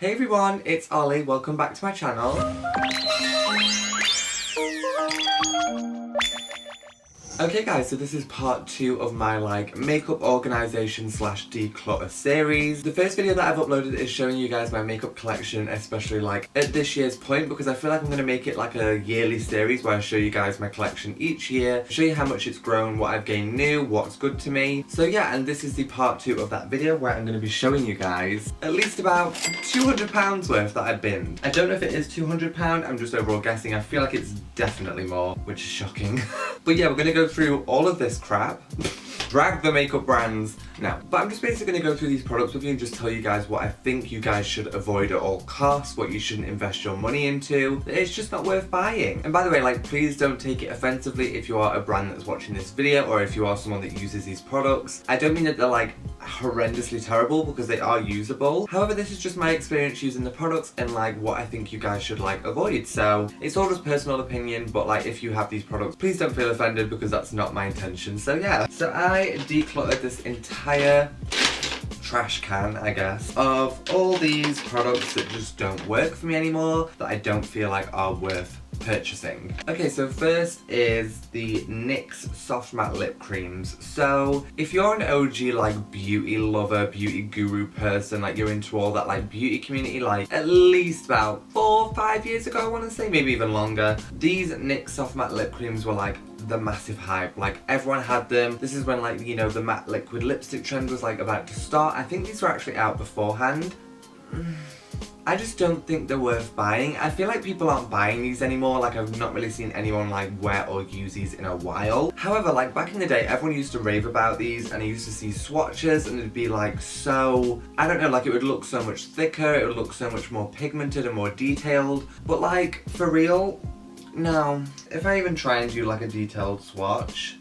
Hey everyone, it's Ollie, welcome back to my channel. Okay guys, so this is part 2 of my makeup organisation / declutter series. The first video that I've uploaded is showing you guys my makeup collection, especially at this year's point, because I feel like I'm going to make it like a yearly series where I show you guys my collection each year, show you how much it's grown, what I've gained new, what's good to me. So yeah, and this is the part 2 of that video where I'm going to be showing you guys at least about £200 worth that I've binned. I don't know if it is £200, I'm just overall guessing. I feel like it's definitely more, which is shocking. But yeah, we're going to go through all of this crap, drag the makeup brands now. But I'm just basically going to go through these products with you and just tell you guys what I think you guys should avoid at all costs, what you shouldn't invest your money into. It's just not worth buying. And by the way, please don't take it offensively if you are a brand that's watching this video or if you are someone that uses these products. I don't mean that they're horrendously terrible, because they are usable. However, this is just my experience using the products and what I think you guys should avoid. So it's all just personal opinion, but if you have these products, please don't feel offended, because that's not my intention. So yeah, so I decluttered this entire trash can, I guess, of all these products that just don't work for me anymore, that I don't feel are worth purchasing. Okay, so first is the NYX Soft Matte Lip Creams. So if you're an OG beauty lover, beauty guru person, you're into all that beauty community, at least about 4 or 5 years ago, I want to say, maybe even longer, these NYX Soft Matte Lip Creams were the massive hype. Everyone had them. This is when the matte liquid lipstick trend was about to start. I think these were actually out beforehand. I just don't think they're worth buying. I feel like people aren't buying these anymore. I've not really seen anyone wear or use these in a while. However, back in the day, everyone used to rave about these, and I used to see swatches, and it'd be so, I don't know, it would look so much thicker, it would look so much more pigmented and more detailed. But for real, no. If I even try and do a detailed swatch,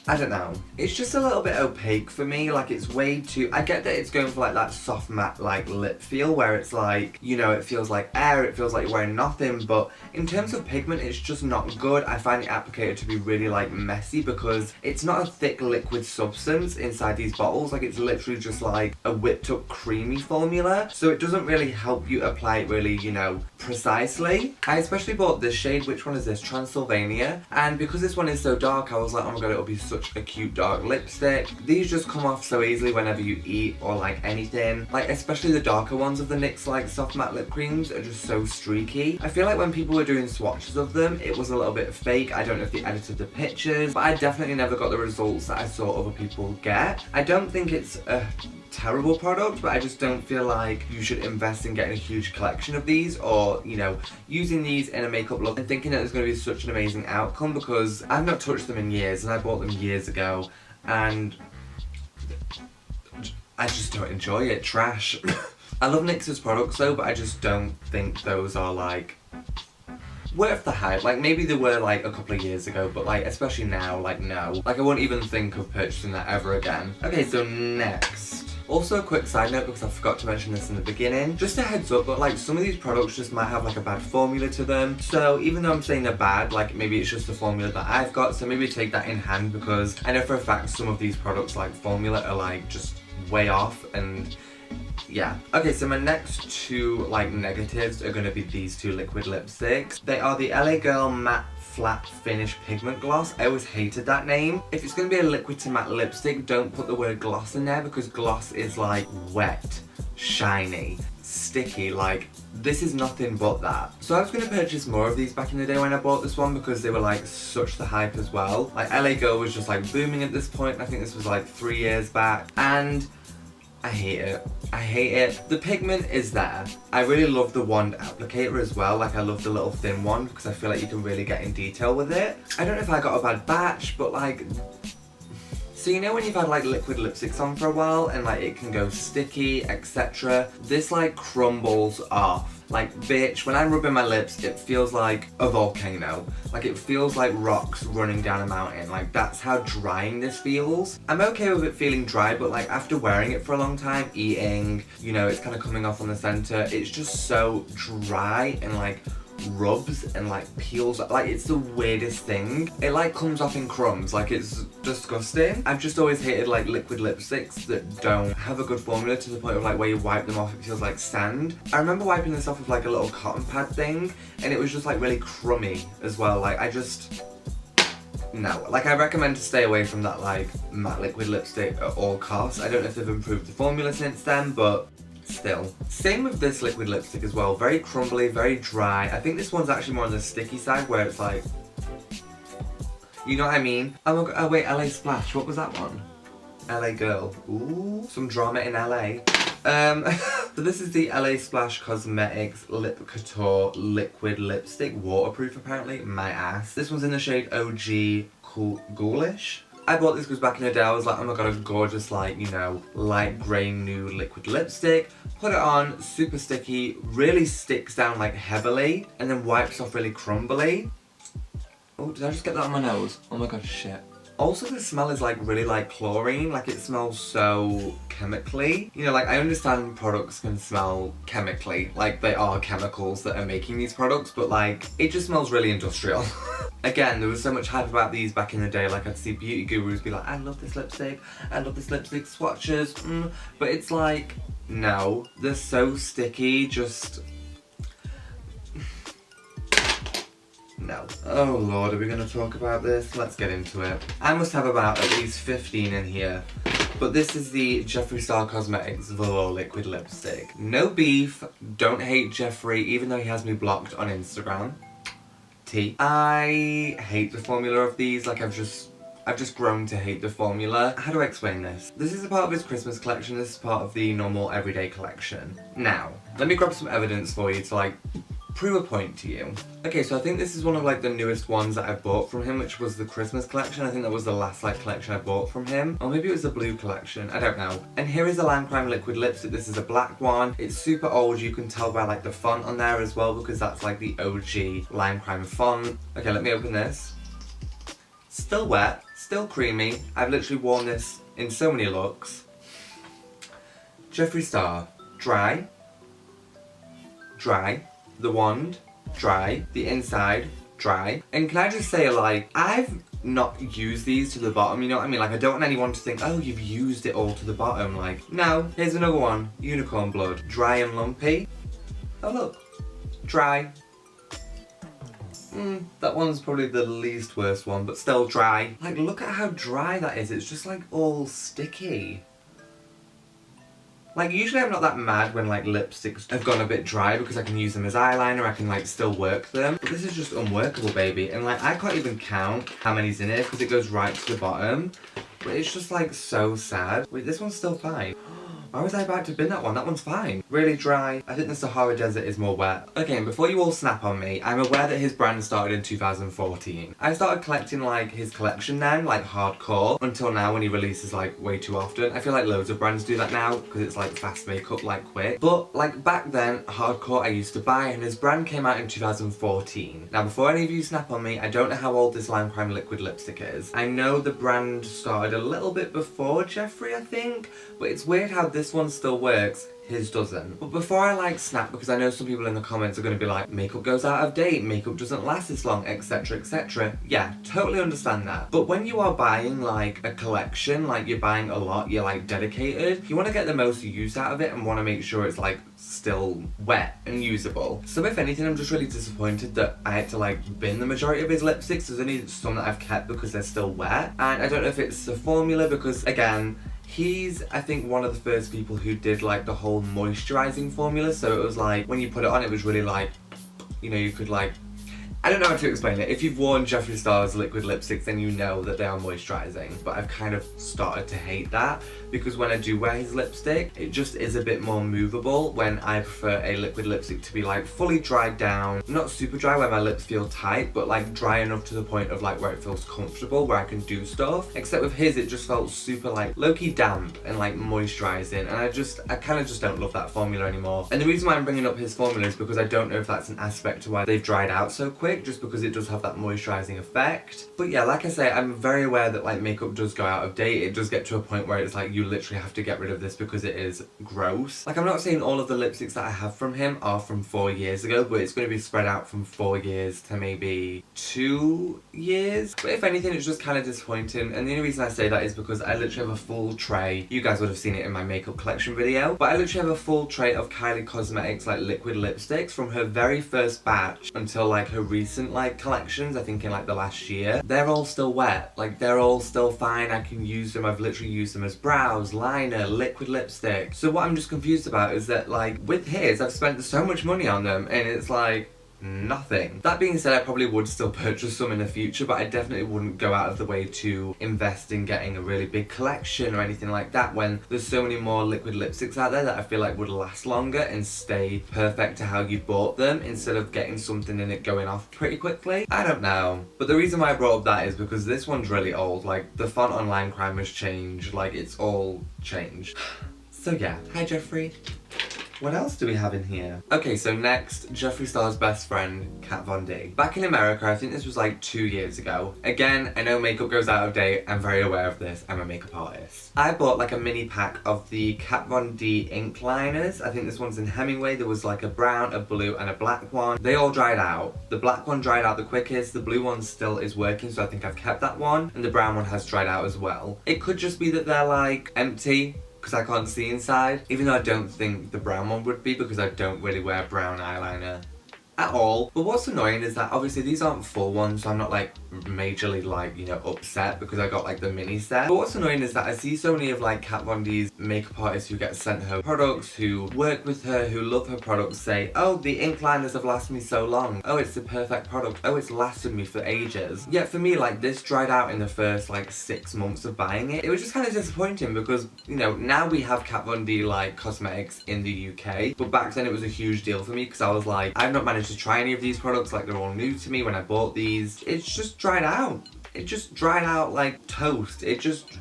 I don't know. It's just a little bit opaque for me. It's way too... I get that it's going for that soft matte lip feel where it's it feels like air, it feels like you're wearing nothing, but in terms of pigment, it's just not good. I find the applicator to be really messy, because it's not a thick liquid substance inside these bottles. It's literally just a whipped up creamy formula, so it doesn't really help you apply it really, precisely. I especially bought this shade. Which one is this? Transylvania. And because this one is so dark, I was like, oh my god, it'll be such a cute dark lipstick. These just come off so easily whenever you eat or anything. Especially the darker ones of the NYX soft matte lip creams are just so streaky. I feel when people were doing swatches of them, it was a little bit fake. I don't know if they edited the pictures, but I definitely never got the results that I saw other people get. I don't think it's a terrible product, but I just don't feel you should invest in getting a huge collection of these, or using these in a makeup look and thinking that there's going to be such an amazing outcome, because I've not touched them in years, and I bought them years ago, and I just don't enjoy it. Trash. I love NYX's products though, but I just don't think those are worth the hype. Maybe they were a couple of years ago, but especially now, no. I won't even think of purchasing that ever again. Okay, so next. Also, a quick side note, because I forgot to mention this in the beginning, just a heads up, but some of these products just might have a bad formula to them. So even though I'm saying they're bad, maybe it's just the formula that I've got, so maybe take that in hand, because I know for a fact some of these products formula are just way off, and yeah. Okay, so my next two negatives are going to be these two liquid lipsticks. They are the LA Girl Matte Flat Finish Pigment Gloss. I always hated that name. If it's going to be a liquid to matte lipstick, don't put the word gloss in there, because gloss is wet, shiny, sticky. This is nothing but that. So I was going to purchase more of these back in the day when I bought this one, because they were such the hype as well. LA Girl was just booming at this point. I think this was 3 years back, and I hate it. I hate it. The pigment is there. I really love the wand applicator as well. I love the little thin one, because I feel you can really get in detail with it. I don't know if I got a bad batch, but so you know when you've had liquid lipsticks on for a while and it can go sticky, etc. This crumbles off. Bitch, when I'm rubbing my lips, it feels like a volcano. It feels like rocks running down a mountain. That's how drying this feels. I'm okay with it feeling dry, but after wearing it for a long time, eating, it's kind of coming off on the center, it's just so dry and rubs and like peels. Like it's the weirdest thing. It like comes off in crumbs. Like it's disgusting. I've just always hated like liquid lipsticks that don't have a good formula to the point of like where you wipe them off it feels like sand. I remember wiping this off with like a little cotton pad thing and it was just like really crummy as well. Like I just... no. Like I recommend to stay away from that like matte liquid lipstick at all costs. I don't know if they've improved the formula since then, but still. Same with this liquid lipstick as well. Very crumbly, very dry. I think this one's actually more on the sticky side where it's like... you know what I mean? Oh wait, LA Splash. What was that one? LA Girl. Ooh, some drama in LA. So this is the LA Splash Cosmetics Lip Couture Liquid Lipstick. Waterproof apparently. My ass. This one's in the shade OG Ghoulish. I bought this because back in the day I was like, oh my god, a gorgeous like, you know, light grey nude liquid lipstick. Put it on, super sticky, really sticks down like heavily, and then wipes off really crumbly. Oh, did I just get that on my nose? Oh my god, shit. Also, the smell is like really like chlorine, like it smells so chemically. You know, like I understand products can smell chemically, like they are chemicals that are making these products, but like it just smells really industrial. Again, there was so much hype about these back in the day, like I'd see beauty gurus be like, I love this lipstick, swatches, but it's like, no, they're so sticky, just... no. Oh lord, are we going to talk about this? Let's get into it. I must have about at least 15 in here. But this is the Jeffree Star Cosmetics Velour Liquid Lipstick. No beef, don't hate Jeffree, even though he has me blocked on Instagram. I hate the formula of these, like I've just grown to hate the formula. How do I explain this? This is a part of his Christmas collection, this is part of the normal everyday collection. Now, let me grab some evidence for you to like prove a point to you. Okay, so I think this is one of like the newest ones that I bought from him, which was the Christmas collection. I think that was the last like collection I bought from him. Or maybe it was the blue collection, I don't know. And here is a Lime Crime liquid lipstick. This is a black one. It's super old, you can tell by like the font on there as well, because that's like the OG Lime Crime font. Okay, let me open this. Still wet, still creamy. I've literally worn this in so many looks. Jeffree Star, dry, dry. The wand, dry. The inside, dry. And can I just say, like, I've not used these to the bottom, you know what I mean? Like, I don't want anyone to think, oh, you've used it all to the bottom. Like, no. Here's another one. Unicorn blood. Dry and lumpy. Oh, look. Dry. That one's probably the least worst one, but still dry. Like, look at how dry that is. It's just, like, all sticky. Like, usually I'm not that mad when, like, lipsticks have gone a bit dry because I can use them as eyeliner, I can, like, still work them. But this is just unworkable, baby. And, like, I can't even count how many's in it because it goes right to the bottom. But it's just, like, so sad. Wait, this one's still fine. Why was I about to bin that one? That one's fine. Really dry. I think the Sahara Desert is more wet. Okay, and before you all snap on me, I'm aware that his brand started in 2014. I started collecting like his collection then, like hardcore, until now when he releases like way too often. I feel like loads of brands do that now because it's like fast makeup, like quick. But like back then, hardcore I used to buy, and his brand came out in 2014. Now before any of you snap on me, I don't know how old this Lime Crime liquid lipstick is. I know the brand started a little bit before Jeffree, I think, but it's weird how this one still works, his doesn't. But before I like snap, because I know some people in the comments are going to be like, makeup goes out of date, makeup doesn't last this long, etc, etc. Yeah, totally understand that. But when you are buying like a collection, like you're buying a lot, you're like dedicated, you want to get the most use out of it and want to make sure it's like still wet and usable. So if anything, I'm just really disappointed that I had to like bin the majority of his lipsticks. There's only some that I've kept because they're still wet, and I don't know if it's the formula because again, he's, I think, one of the first people who did like the whole moisturizing formula, so it was like when you put it on it was really like, you know, you could like, I don't know how to explain it. If you've worn Jeffree Star's liquid lipsticks then you know that they are moisturizing, but I've kind of started to hate that because when I do wear his lipstick it just is a bit more movable when I prefer a liquid lipstick to be like fully dried down, not super dry where my lips feel tight, but like dry enough to the point of like where it feels comfortable, where I can do stuff. Except with his it just felt super like low-key damp and like moisturizing, and I kind of just don't love that formula anymore. And the reason why I'm bringing up his formula is because I don't know if that's an aspect to why they've dried out so quick. quick just because it does have that moisturising effect. But yeah, like I say, I'm very aware that like makeup does go out of date. It does get to a point where it's like you literally have to get rid of this because it is gross. Like I'm not saying all of the lipsticks that I have from him are from 4 years ago, but it's going to be spread out from 4 years to maybe 2 years. But if anything, it's just kind of disappointing. And the only reason I say that is because I literally have a full tray. You guys would have seen it in my makeup collection video, but I literally have a full tray of Kylie Cosmetics like liquid lipsticks from her very first batch until like her recent like collections, I think in like the last year. They're all still wet, like they're all still fine. I can use them. I've literally used them as brows, liner, liquid lipstick. So what I'm just confused about is that like with his, I've spent so much money on them and it's like nothing. That being said, I probably would still purchase some in the future, but I definitely wouldn't go out of the way to invest in getting a really big collection or anything like that when there's so many more liquid lipsticks out there that I feel like would last longer and stay perfect to how you bought them instead of getting something in it going off pretty quickly. I don't know. But the reason why I brought up that is because this one's really old. Like the font on line crime has changed, like it's all changed. So yeah, hi Jeffree. What else do we have in here? Okay, so next, Jeffree Star's best friend, Kat Von D. Back in America, I think this was like 2 years ago. Again, I know makeup goes out of date, I'm very aware of this, I'm a makeup artist. I bought like a mini pack of the Kat Von D ink liners. I think this one's in Hemingway. There was like a brown, a blue, and a black one. They all dried out. The black one dried out the quickest, the blue one still is working, so I think I've kept that one, and the brown one has dried out as well. It could just be that they're like empty, because I can't see inside, even though I don't think the brown one would be because I don't really wear brown eyeliner at all. But what's annoying is that obviously these aren't full ones, so I'm not like majorly like, you know, upset because I got like the mini set. But what's annoying is that I see so many of like Kat Von D's makeup artists who get sent her products, who work with her, who love her products, say, oh, the ink liners have lasted me so long. Oh, it's the perfect product. Oh, it's lasted me for ages. Yet for me, like this dried out in the first like 6 months of buying it. It was just kind of disappointing because, you know, now we have Kat Von D like cosmetics in the UK, but back then it was a huge deal for me because I was like, I've not managed to try any of these products, like they're all new to me when I bought these. It's just dried out. It just dried out like toast. It just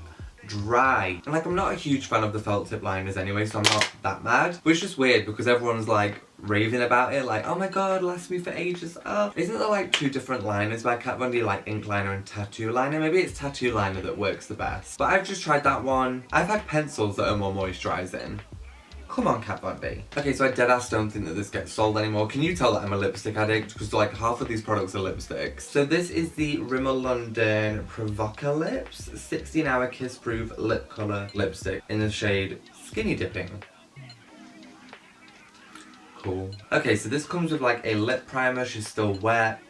dry. And like I'm not a huge fan of the felt tip liners anyway, so I'm not that mad. But it's just weird because everyone's like raving about it, like, oh my god, lasts me for ages. Oh, isn't there like 2 different liners by Kat Von D, like ink liner and tattoo liner? Maybe it's tattoo liner that works the best. But I've just tried that one. I've had pencils that are more moisturising. Come on, Kat Von D. Okay, so I deadass don't think that this gets sold anymore. Can you tell that I'm a lipstick addict? Because like half of these products are lipsticks. So this is the Rimmel London Provoca Lips 16-hour kiss proof lip colour lipstick in the shade Skinny Dipping. Cool. Okay, so this comes with like a lip primer. She's still wet.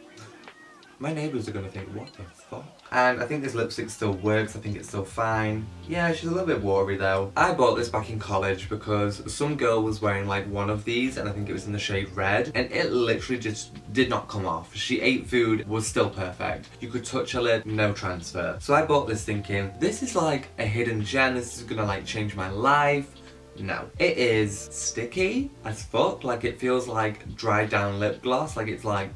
My neighbours are gonna think, what the fuck? And I think this lipstick still works, I think it's still fine. Yeah, she's a little bit watery though. I bought this back in college because some girl was wearing like one of these and I think it was in the shade red, and it literally just did not come off. She ate food, was still perfect. You could touch her lip, no transfer. So I bought this thinking, this is like a hidden gem, this is gonna like change my life. No. It is sticky as fuck, like it feels like dried down lip gloss, like it's like...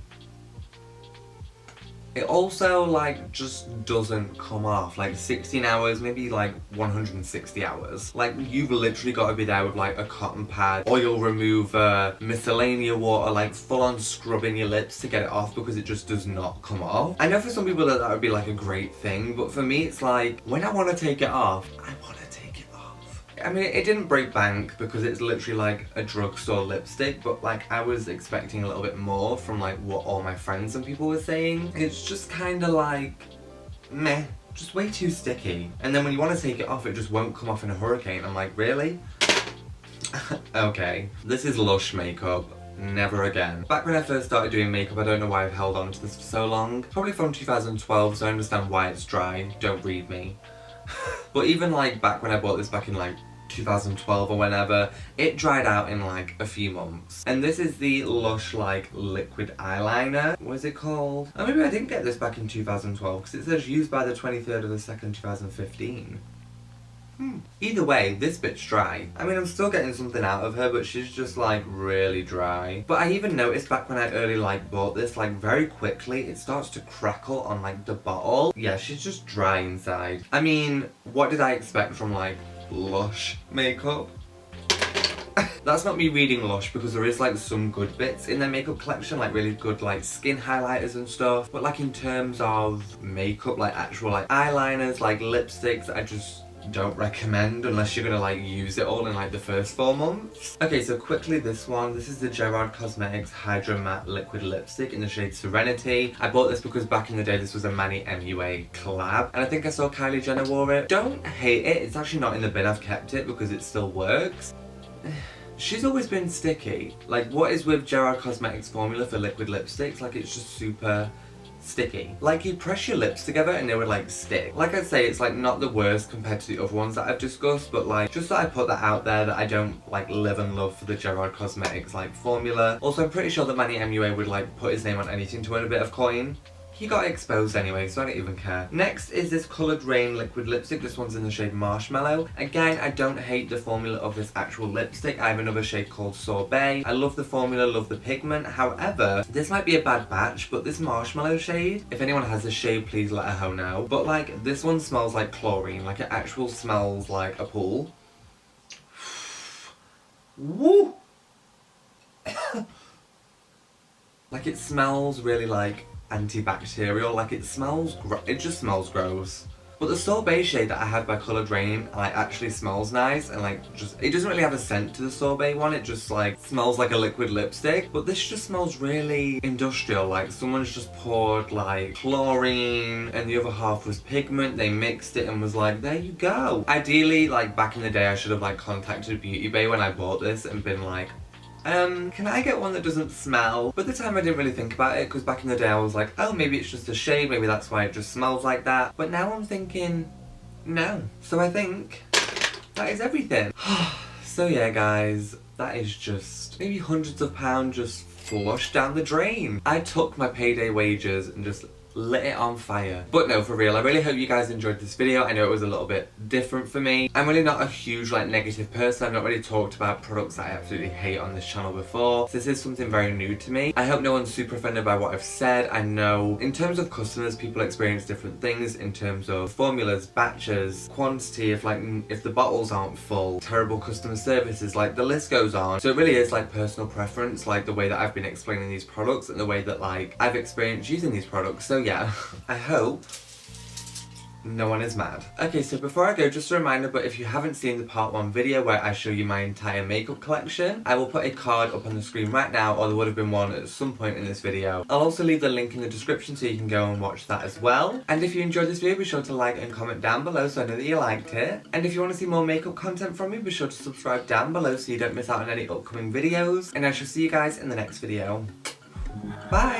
It also like just doesn't come off. Like 16 hours, maybe like 160 hours. Like you've literally got to be there with like a cotton pad, oil remover, miscellaneous water, like full on scrubbing your lips to get it off because it just does not come off. I know for some people that would be like a great thing, but for me it's like when I want to take it off, I want to take it off. I mean, it didn't break bank because it's literally like a drugstore lipstick, but like I was expecting a little bit more from like what all my friends and people were saying. It's just kind of like meh, just way too sticky. And then when you want to take it off, it just won't come off in a hurricane. I'm like, really? Okay. This is Lush makeup. Never again. Back when I first started doing makeup, I don't know why I've held on to this for so long. Probably from 2012, so I understand why it's dry. Don't read me. But even like back when I bought this back in like 2012 or whenever, it dried out in like a few months. And this is the Lush like liquid eyeliner. What is it called? Oh, maybe I didn't get this back in 2012 because it says used by the 23rd of the 2nd, 2015. Either way, this bit's dry. I mean, I'm still getting something out of her, but she's just like really dry. But I even noticed back when I early like bought this, like very quickly, it starts to crackle on like the bottle. Yeah, she's just dry inside. I mean, what did I expect from like Lush makeup? That's not me reading Lush, because there is like some good bits in their makeup collection, like really good like skin highlighters and stuff, but like in terms of makeup, like actual like eyeliners, like lipsticks, I just don't recommend unless you're gonna like use it all in like the first 4 months. Okay, so quickly this one. This is the Gerard Cosmetics Hydro Matte Liquid Lipstick in the shade Serenity. I bought this because back in the day this was a Manny MUA collab, and I think I saw Kylie Jenner wore it. Don't hate it, it's actually not in the bin, I've kept it because it still works. She's always been sticky. Like, what is with Gerard Cosmetics formula for liquid lipsticks? Like, it's just super sticky. Like, you press your lips together and they would like stick. Like I say, it's like not the worst compared to the other ones that I've discussed, but like just that I put that out there that I don't like live and love for the Gerard Cosmetics like formula. Also, I'm pretty sure that Manny MUA would like put his name on anything to earn a bit of coin. He got exposed anyway, so I don't even care. Next is this Coloured Rain liquid lipstick. This one's in the shade Marshmallow. Again, I don't hate the formula of this actual lipstick. I have another shade called Sorbet. I love the formula, love the pigment. However, this might be a bad batch, but this Marshmallow shade, if anyone has this shade, please let a hoe know. But like, this one smells like chlorine. Like, it actually smells like a pool. Woo! Like, it smells really like antibacterial, like it just smells gross. But the Sorbet shade that I had by Coloured Rain like actually smells nice, and like just, it doesn't really have a scent to the Sorbet one, it just like smells like a liquid lipstick. But this just smells really industrial, like someone's just poured like chlorine and the other half was pigment, they mixed it and was like, there you go. Ideally, like back in the day I should have like contacted Beauty Bay when I bought this and been like, can I get one that doesn't smell? But at the time I didn't really think about it, because back in the day I was like, oh, maybe it's just a shade, maybe that's why it just smells like that. But now I'm thinking, no. So I think that is everything. So yeah guys, that is just maybe hundreds of pounds just flushed down the drain. I took my payday wages and just lit it on fire. But no, for real, I really hope you guys enjoyed this video. I know it was a little bit different for me. I'm really not a huge like negative person. I've not really talked about products that I absolutely hate on this channel before. So this is something very new to me. I hope no one's super offended by what I've said. I know in terms of customers, people experience different things in terms of formulas, batches, quantity, if the bottles aren't full, terrible customer services, like the list goes on. So it really is like personal preference, like the way that I've been explaining these products and the way that like I've experienced using these products. So yeah, I hope no one is mad. Okay, so before I go, just a reminder, but if you haven't seen the part 1 video where I show you my entire makeup collection, I will put a card up on the screen right now, or there would have been one at some point in this video. I'll also leave the link in the description so you can go and watch that as well. And if you enjoyed this video, be sure to like and comment down below so I know that you liked it. And if you want to see more makeup content from me, be sure to subscribe down below so you don't miss out on any upcoming videos. And I shall see you guys in the next video. Bye!